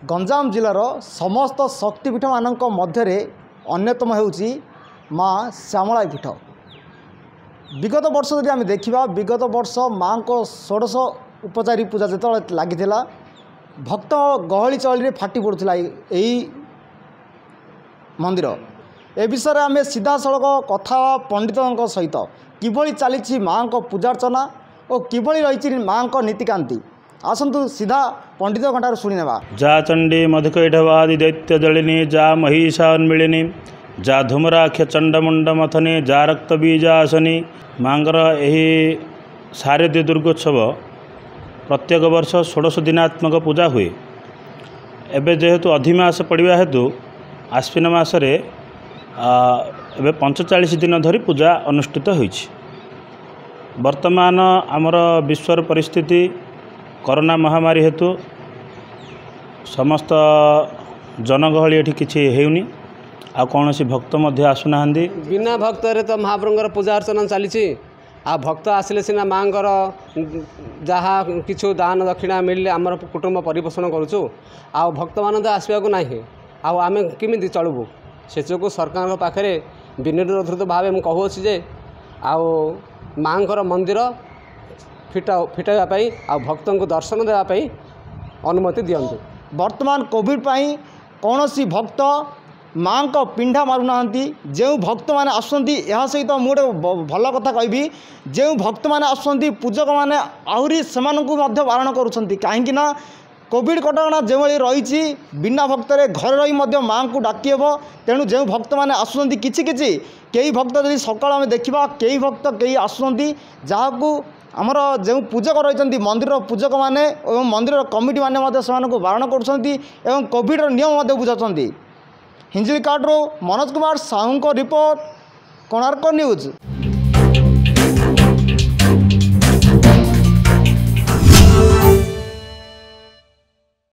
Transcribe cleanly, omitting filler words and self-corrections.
गंजाम जिलार समस्त शक्तिपीठ मानक मध्य अन्यतम होउची माँ श्यामलाई पीठ। विगत वर्ष यदि आम देखा विगत वर्ष माँ को षोडश उपचारी पूजा जो लगी भक्त गहली चहली फाटी पड़ूला यही मंदिर। ए विषय आम सीधा सड़क कथा पंडितों सहित किभली चली माँ को पूजार्चना और किभली रही माँ को नीतिकांति आसतु सीधा पंडित घंटार शुणी ना। जा चंडी मधुकैढवादि दैत्य जलिनी जा महिषा उन्मिलिनी जा धूम्राक्ष चंडमुंड मथनी जा रक्त बीजासनी। मांगर यही शारदीय दुर्गोत्सव प्रत्येक वर्ष 16 दिनात्मक पूजा हुए। एबे जेहेतु अधिमास पड़ा हेतु आश्विन मासरे एबे 45 दिन धरी पूजा अनुष्ठित होइछि। वर्तमान आमर विश्वर परिस्थिति कोरोना महामारी हेतु समस्त जनगहली एठी किछि हेउनी आ कौन सी भक्त मध्य आसुना। बिना भक्त तो महाप्रभुर पूजा अर्चना चली आ भक्त आसिले सीना माँगर जहाँ किछु दान दक्षिणा मिलले आमर कुटुंब परिपोषण करुचु आ भक्त मान तो आसवाक ना आम केमी चलबू से जो सरकार पाखे विनोद भाव मुझे कहूँ जे आउ माँकर मंदिर फिटाई आ भक्त को दर्शन देवाई अनुमति दिंतु। वर्तमान कोविड पाई कौन सी भक्त माँ को पिंडा मारूना जो भक्त मैंने आसुँच सहित मुझे भल कथा कहबी जो भक्त मैंने आसुँच पूजक मैंने आहरी से बारण करुँच कहीं कोविड कटकणा जो रही बिना भक्तरे घर रही माँ को डाकी हे। तेणु जो भक्त मैंने आसुँच कई भक्त जब सकाल आम देखा कई भक्त कई आसुँच जहाँ को आमर जो पूजक रही मंदिर पूजक मैंने और मंदिर कमिटी मैंने से बारण कर कोविड नियम बुझाते। हिंजिली कार्ड्रो मनोज कुमार साहू को रिपोर्ट कोणार्क न्यूज।